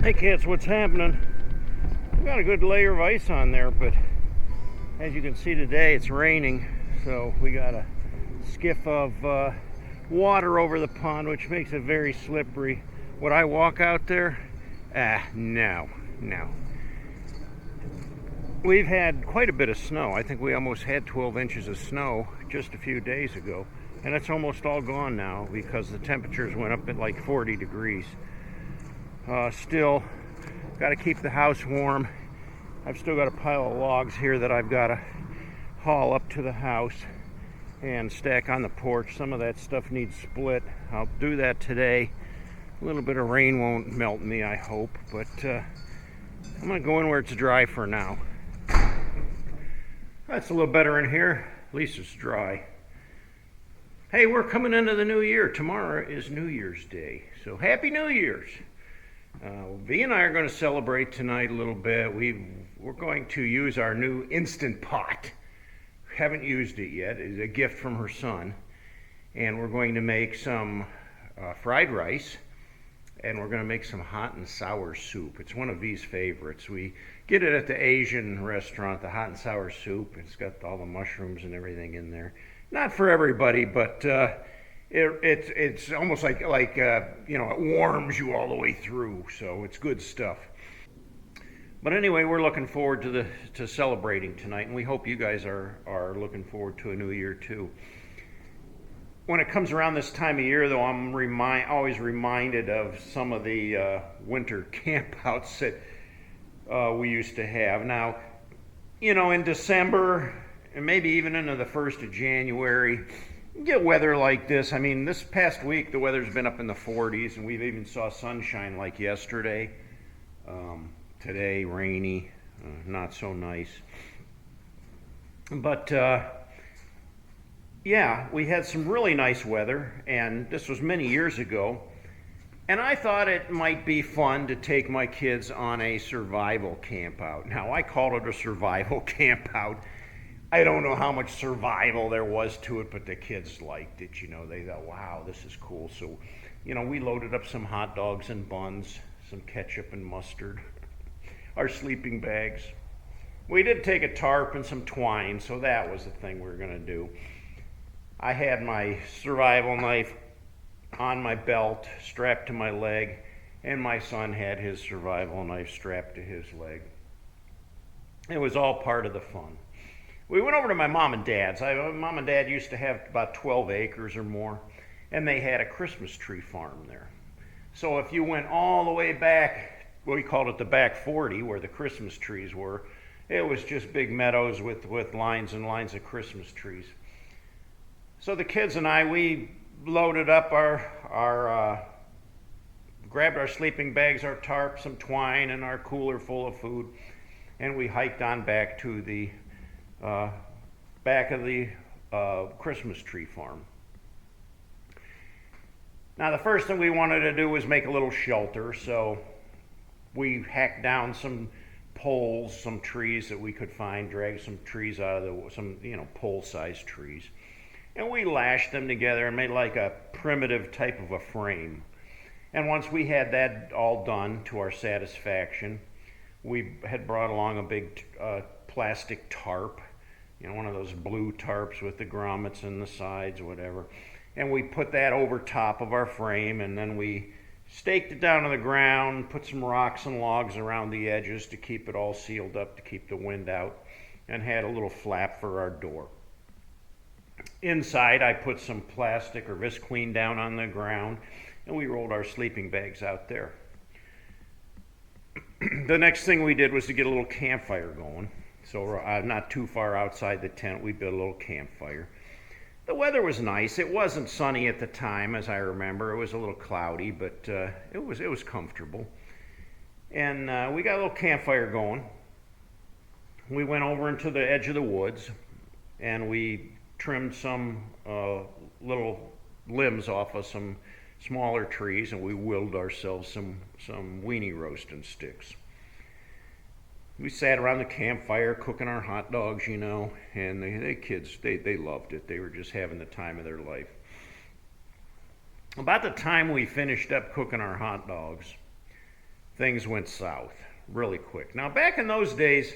Hey kids, what's happening? We got a good layer of ice on there, but as you can see today, it's raining, so we got a skiff of water over the pond, which makes it very slippery. Would I walk out there? No. We've had quite a bit of snow. I think we almost had 12 inches of snow just a few days ago, and it's almost all gone now because the temperatures went up at like 40 degrees. Still got to keep the house warm. I've still got a pile of logs here that I've got to haul up to the house and stack on the porch. Some of that stuff needs split. I'll do that today. A little bit of rain won't melt me, I hope, but I'm going to go in where it's dry for now. That's a little better in here. At least it's dry. Hey, we're coming into the new year. Tomorrow is New Year's Day, so Happy New Year's. V and I are going to celebrate tonight a little bit. We're going to use our new Instant Pot. Haven't used it yet. It's a gift from her son. And we're going to make some fried rice. And we're going to make some hot and sour soup. It's one of V's favorites. We get it at the Asian restaurant, the hot and sour soup. It's got all the mushrooms and everything in there. Not for everybody, but it's almost like it warms you all the way through, so it's good stuff. But anyway, we're looking forward to celebrating tonight, and we hope you guys are looking forward to a new year too. When it comes around this time of year, though, I'm always reminded of some of the winter campouts that we used to have. Now, in December and maybe even into the 1st of January, you get weather like this. I mean, this past week, the weather's been up in the 40s, and we've even saw sunshine like yesterday. Today, rainy, not so nice. But, yeah, we had some really nice weather, and this was many years ago. And I thought it might be fun to take my kids on a survival camp out. Now, I called it a survival camp out. I don't know how much survival there was to it, but the kids liked it. They thought, wow, this is cool. So, we loaded up some hot dogs and buns, some ketchup and mustard, our sleeping bags. We did take a tarp and some twine, so that was the thing we were going to do. I had my survival knife on my belt, strapped to my leg, and my son had his survival knife strapped to his leg. It was all part of the fun. We went over to my mom and dad's. Mom and dad used to have about 12 acres or more, and they had a Christmas tree farm there. So if you went all the way back, we called it the back 40, where the Christmas trees were, it was just big meadows with lines and lines of Christmas trees. So the kids and I, we loaded up grabbed our sleeping bags, our tarp, some twine, and our cooler full of food, and we hiked on back to the back of the Christmas tree farm. Now, the first thing we wanted to do was make a little shelter, so we hacked down some poles, some trees that we could find, dragged some trees out of some pole-sized trees. And we lashed them together and made like a primitive type of a frame. And once we had that all done to our satisfaction, we had brought along a big plastic tarp, one of those blue tarps with the grommets in the sides or whatever. And we put that over top of our frame, and then we staked it down to the ground, put some rocks and logs around the edges to keep it all sealed up, to keep the wind out, and had a little flap for our door. Inside, I put some plastic or visqueen down on the ground, and we rolled our sleeping bags out there. The next thing we did was to get a little campfire going. So not too far outside the tent, we built a little campfire. The weather was nice. It wasn't sunny at the time, as I remember. It was a little cloudy, but it was comfortable. And we got a little campfire going. We went over into the edge of the woods, and we trimmed some little limbs off of some smaller trees, and we willed ourselves some weenie roasting sticks. We sat around the campfire cooking our hot dogs, and the kids, they loved it. They were just having the time of their life. About the time we finished up cooking our hot dogs, things went south really quick. Now, back in those days,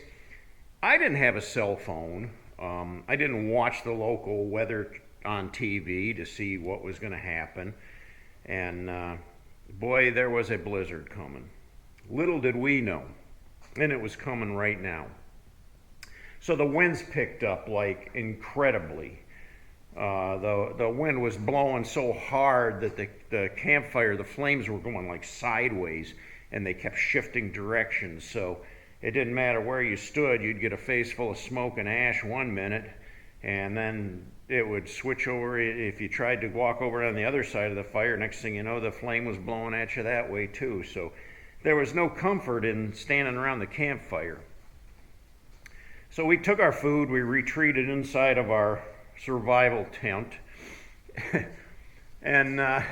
I didn't have a cell phone. I didn't watch the local weather on TV to see what was going to happen. And boy, there was a blizzard coming. Little did we know. And it was coming right now. So the winds picked up like incredibly. The wind was blowing so hard that the campfire, the flames were going like sideways, and they kept shifting directions. So it didn't matter where you stood, you'd get a face full of smoke and ash one minute, and then it would switch over. If you tried to walk over on the other side of the fire, next thing you know, the flame was blowing at you that way too. So there was no comfort in standing around the campfire. So we took our food, we retreated inside of our survival tent, and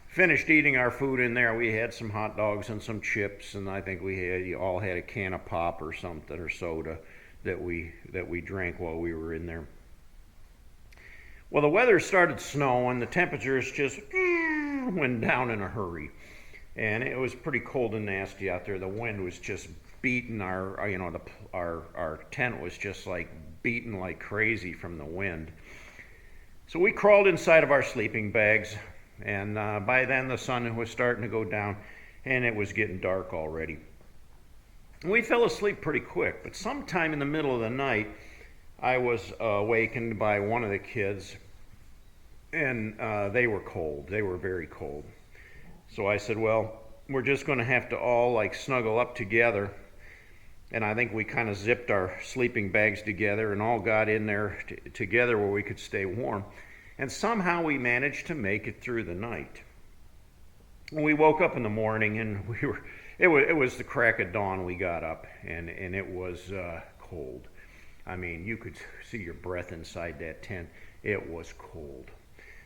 finished eating our food in there. We had some hot dogs and some chips, and I think you all had a can of pop or something, or soda that we drank while we were in there. Well, the weather started snowing. The temperatures just went down in a hurry, and it was pretty cold and nasty out there. The wind was just beating our tent was just like beating like crazy from the wind. So we crawled inside of our sleeping bags, and by then the sun was starting to go down, and it was getting dark already. We fell asleep pretty quick, but sometime in the middle of the night, I was awakened by one of the kids, and they were cold. They were very cold. So I said, well, we're just going to have to all like snuggle up together. And I think we kind of zipped our sleeping bags together and all got in there together where we could stay warm. And somehow we managed to make it through the night. When we woke up in the morning, and it was the crack of dawn, we got up, and it was cold. I mean, you could see your breath inside that tent. It was cold.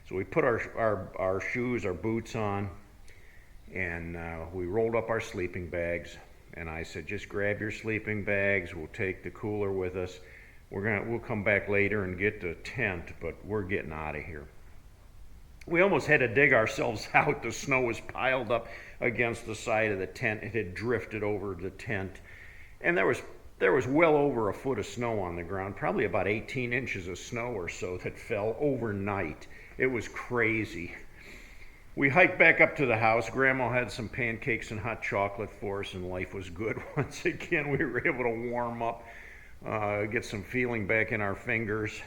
So we put our shoes, our boots on, and we rolled up our sleeping bags. And I said, just grab your sleeping bags. We'll take the cooler with us. We'll come back later and get the tent, but we're getting out of here. We almost had to dig ourselves out. The snow was piled up against the side of the tent. It had drifted over the tent, and there was well over a foot of snow on the ground, probably about 18 inches of snow or so that fell overnight. It was crazy. We hiked back up to the house. Grandma had some pancakes and hot chocolate for us, and life was good. Once again, we were able to warm up, get some feeling back in our fingers.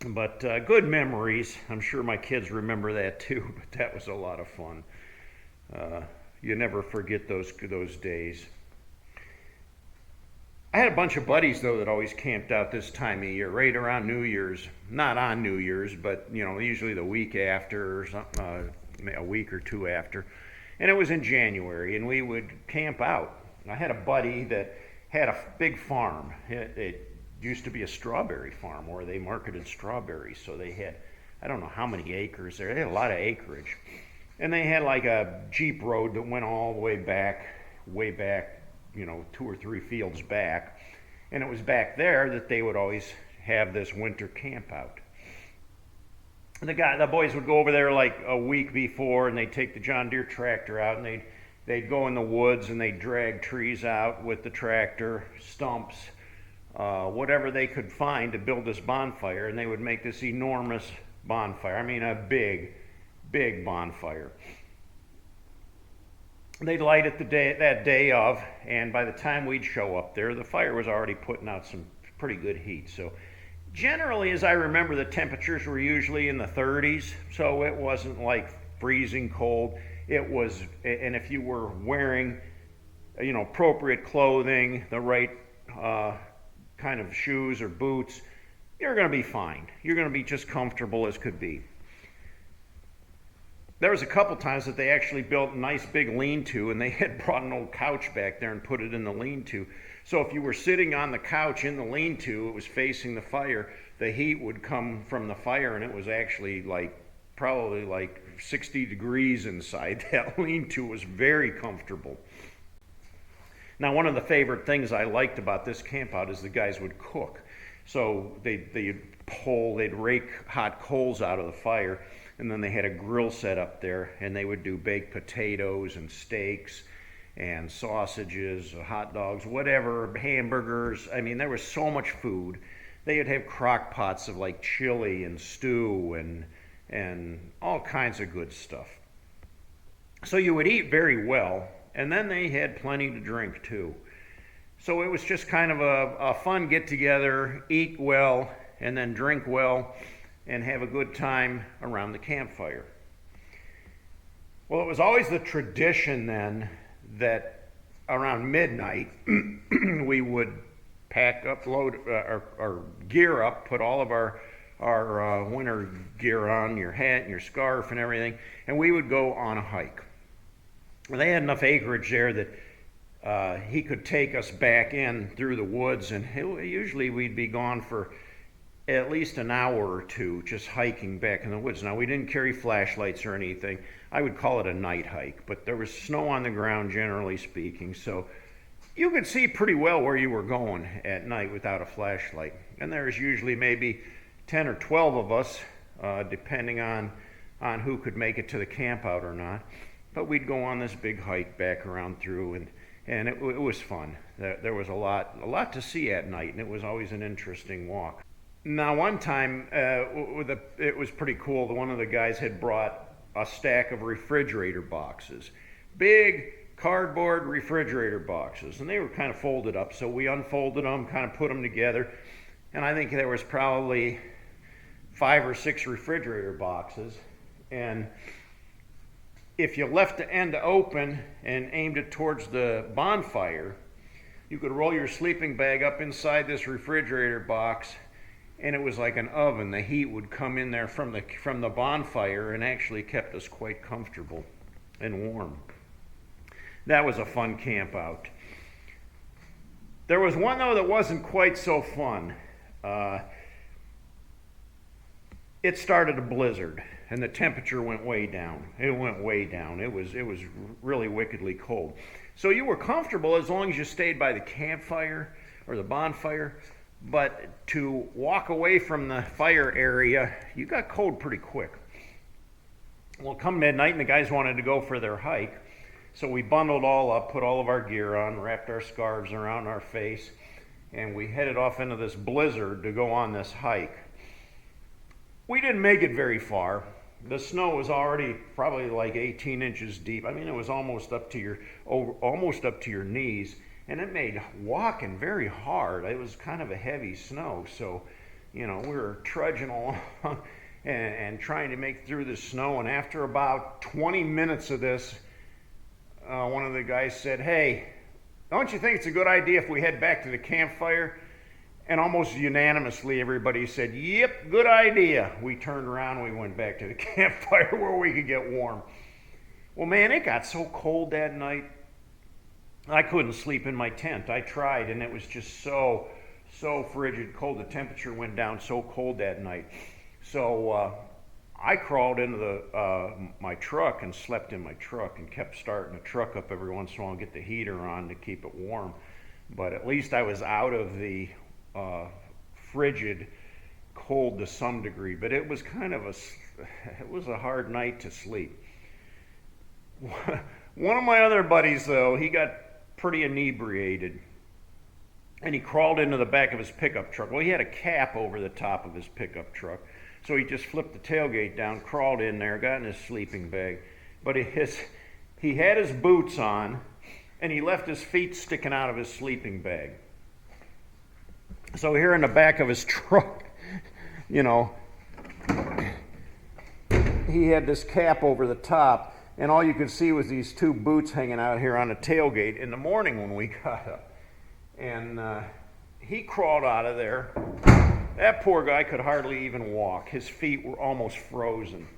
But good memories. I'm sure my kids remember that too, but that was a lot of fun. You never forget those days. I had a bunch of buddies, though, that always camped out this time of year, right around New Year's. Not on New Year's, but, usually the week after, or something, a week or two after. And it was in January, and we would camp out. I had a buddy that had a big farm. It used to be a strawberry farm where they marketed strawberries. So they had, I don't know how many acres there. They had a lot of acreage. And they had like a Jeep road that went all the way back, 2 or 3 fields back, and it was back there that they would always have this winter camp out. The boys would go over there like a week before, and they'd take the John Deere tractor out, and they'd go in the woods, and they'd drag trees out with the tractor, stumps, whatever they could find to build this bonfire, and they would make this enormous bonfire. I mean, a big, big bonfire. They'd light it that day of, and by the time we'd show up there, the fire was already putting out some pretty good heat. So generally, as I remember, the temperatures were usually in the 30s, so it wasn't like freezing cold. It was, and if you were wearing, appropriate clothing, the right kind of shoes or boots, you're going to be fine. You're going to be just comfortable as could be. There was a couple times that they actually built a nice big lean-to, and they had brought an old couch back there and put it in the lean-to. So if you were sitting on the couch in the lean-to, it was facing the fire, the heat would come from the fire, and it was actually probably 60 degrees inside. That lean-to was very comfortable. Now, one of the favorite things I liked about this campout is the guys would cook. So they'd rake hot coals out of the fire, And then they had a grill set up there, and they would do baked potatoes and steaks and sausages, hot dogs, whatever, hamburgers. I mean, there was so much food. They would have crock pots of like chili and stew and all kinds of good stuff. So you would eat very well, and then they had plenty to drink too. So it was just kind of a fun get together, eat well, and then drink well, and have a good time around the campfire. Well, it was always the tradition then that around midnight we would pack up, load our gear up, put all of our winter gear on, your hat and your scarf and everything, and we would go on a hike. Well, they had enough acreage there that he could take us back in through the woods, and usually we'd be gone for at least an hour or two just hiking back in the woods. Now, we didn't carry flashlights or anything. I would call it a night hike, but there was snow on the ground, generally speaking, so you could see pretty well where you were going at night without a flashlight. And there's usually maybe 10 or 12 of us, depending on who could make it to the camp out or not. But we'd go on this big hike back around through, and it was fun. There was a lot to see at night, and it was always an interesting walk. Now, one time, it was pretty cool. One of the guys had brought a stack of refrigerator boxes, big cardboard refrigerator boxes, and they were kind of folded up. So we unfolded them, kind of put them together, and I think there was probably 5 or 6 refrigerator boxes. And if you left the end open and aimed it towards the bonfire, you could roll your sleeping bag up inside this refrigerator box, and it was like an oven. The heat would come in there from the bonfire and actually kept us quite comfortable and warm. That was a fun camp out. There was one, though, that wasn't quite so fun. It started a blizzard, and the temperature went way down. It went way down. It was really wickedly cold. So you were comfortable as long as you stayed by the campfire or the bonfire, but to walk away from the fire area, you got cold pretty quick. Well, come midnight, and the guys wanted to go for their hike, so we bundled all up, put all of our gear on, wrapped our scarves around our face, and we headed off into this blizzard to go on this hike. We didn't make it very far. The snow was already probably like 18 inches deep. I mean, it was almost up to your knees, and it made walking very hard. It was kind of a heavy snow, so we were trudging along and trying to make through the snow. And after about 20 minutes of this, one of the guys said, "Hey, don't you think it's a good idea if we head back to the campfire?" And almost unanimously, everybody said, "Yep, good idea." We turned around and we went back to the campfire where we could get warm. Well, man, it got so cold that night, I couldn't sleep in my tent. I tried, and it was just so frigid cold. The temperature went down so cold that night. So I crawled into my truck and slept in my truck and kept starting the truck up every once in a while and get the heater on to keep it warm. But at least I was out of the frigid cold to some degree. But it was kind of a hard night to sleep. One of my other buddies, though, he got pretty inebriated, and he crawled into the back of his pickup truck. Well, he had a cap over the top of his pickup truck, so he just flipped the tailgate down, crawled in there, got in his sleeping bag. But he had his boots on, and he left his feet sticking out of his sleeping bag. So here in the back of his truck, he had this cap over the top, and all you could see was these 2 boots hanging out here on the tailgate in the morning when we got up. And he crawled out of there. That poor guy could hardly even walk. His feet were almost frozen.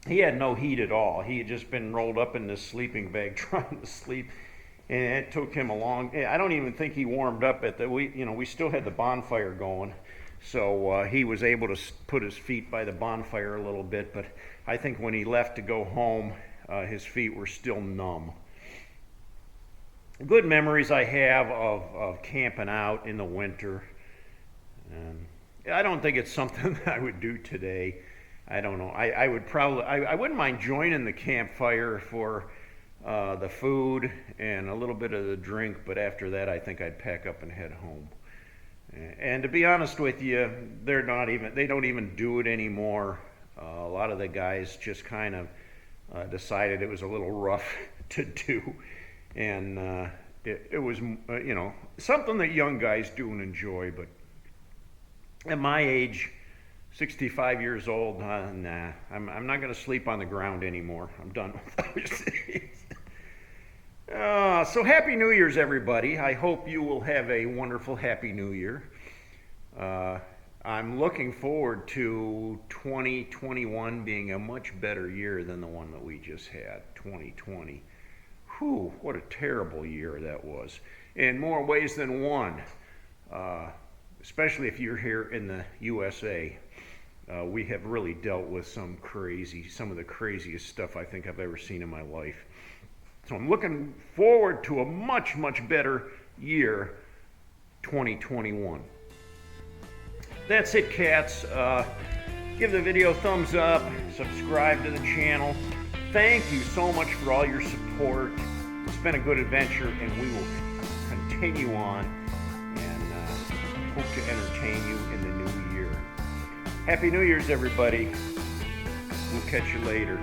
He had no heat at all. He had just been rolled up in this sleeping bag trying to sleep. And it took him I don't even think he warmed up we still had the bonfire going. So he was able to put his feet by the bonfire a little bit, but I think when he left to go home, his feet were still numb. Good memories I have of camping out in the winter. I don't think it's something that I would do today. I don't know. I would probably, I wouldn't mind joining the campfire for the food and a little bit of the drink, but after that, I think I'd pack up and head home. And to be honest with you, they don't even do it anymore. A lot of the guys just kind of decided it was a little rough to do, and it was, something that young guys do and enjoy. But at my age, 65 years old, nah, I'm not going to sleep on the ground anymore. I'm done with those things. So Happy New Year's, everybody. I hope you will have a wonderful Happy New Year. I'm looking forward to 2021 being a much better year than the one that we just had, 2020. Whew, what a terrible year that was, in more ways than one. Especially if you're here in the USA. We have really dealt with some of the craziest stuff I think I've ever seen in my life. So I'm looking forward to a much, much better year, 2021. That's it, cats. Give the video a thumbs up, subscribe to the channel. Thank you so much for all your support. It's been a good adventure, and we will continue on and hope to entertain you in the new year. Happy New Year's, everybody. We'll catch you later.